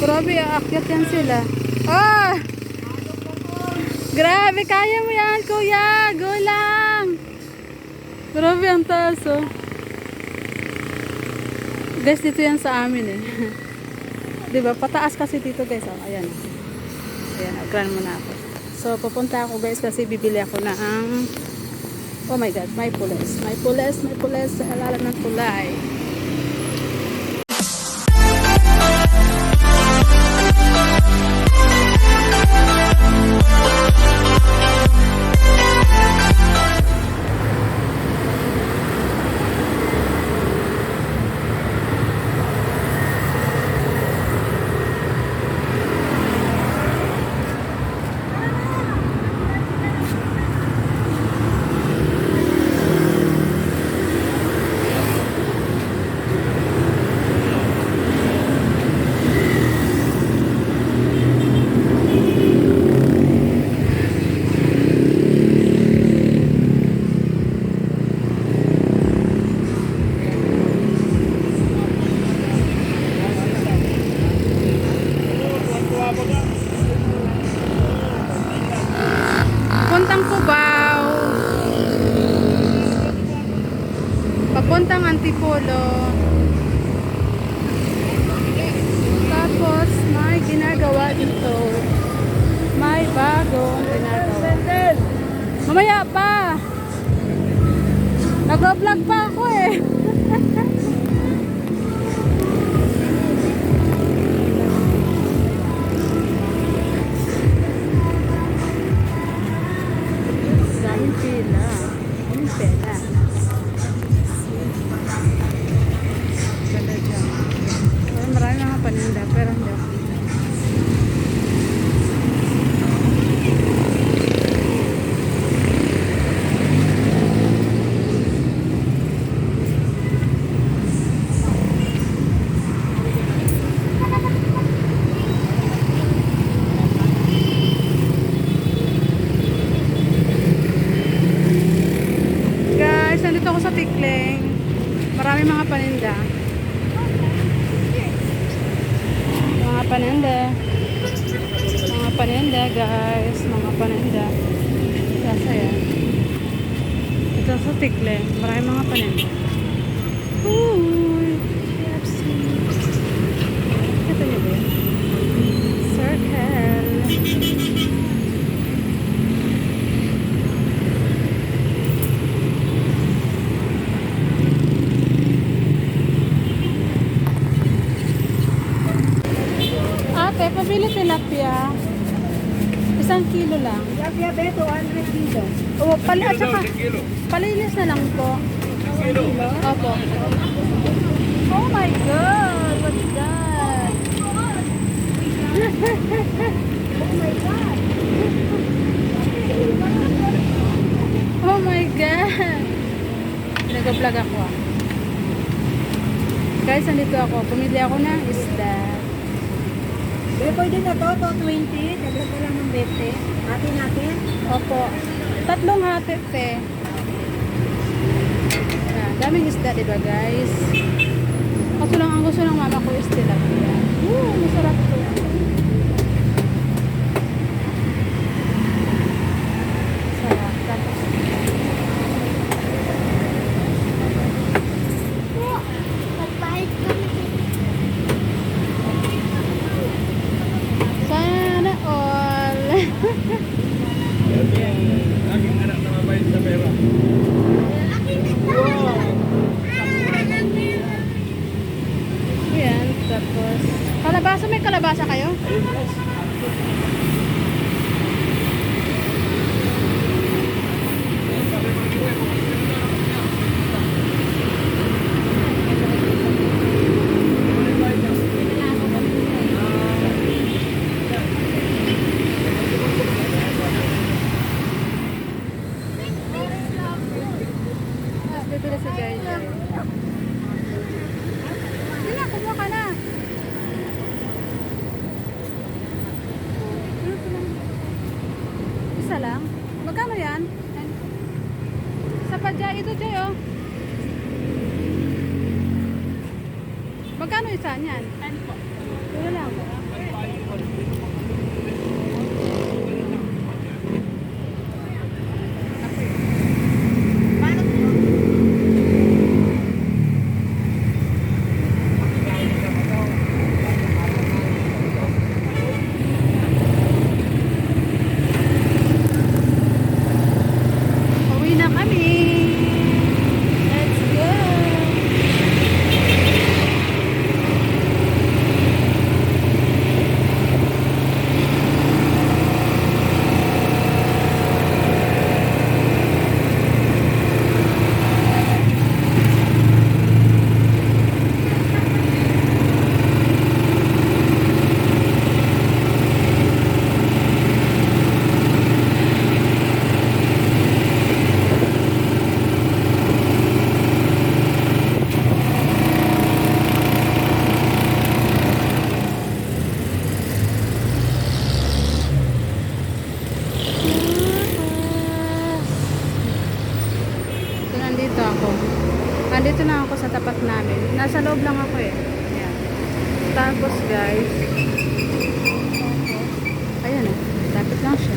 Grabe, aakyat yan sila. Oh! Grabe, kaya mo yan, kuya. Go lang. Grabe, ang taas, oh. Guys, dito yan sa amin, eh. Diba? Pataas kasi dito, guys. Oh, ayan. Ayan, agran mo na ako. So, pupunta ako, guys, kasi bibili ako ng oh my God, may pulis. May pulis, may pulis sa halalan ng tulay. Papuntang Cubao. Papuntang Antipolo. Tapos may ginagawa dito. May bagong ginagawa. Mamaya pa. Nag-vlog pa ako eh. Marami mga paninda pero hindi. Guys, nandito ako sa Tikling. Marami mga paninda. Mga paninda guys, mga paninda. Sasaya. Ito sa Tikling, marami mga paninda. Uy, KFC. Ito niyo ba yun? Circle. Ate, pabili tilapia. 1 kilo lang. Tilapia beto, 100 kilo. O, at saka, palinis na lang po. Kilo? Opo. Oh my God! What's that? Oh my God! Oh my God! Nag-vlog ako ah. Guys, nandito ako. Pumili ako ng isda. Pero pwede na to, 20. Dagdag ko lang ng 20. Hati natin. Opo. 3 hati, te. Ah, daming isda, diba guys? Kaso lang, ang gusto ng mama ko is tilapia. Masarap to. Sarap. Tapos, sana all. Laging anak na mabait sa pera. Ayan, tapos kalabasa, may kalabasa kayo? Bibili si guys. Hindi na, kumuha ka na. Isa lang? Magkano yan? Sa padya, ito Jay oh. Magkano isa niyan? 10 po. Wala lang. Tapos guys, ayan o, lapit lang siya.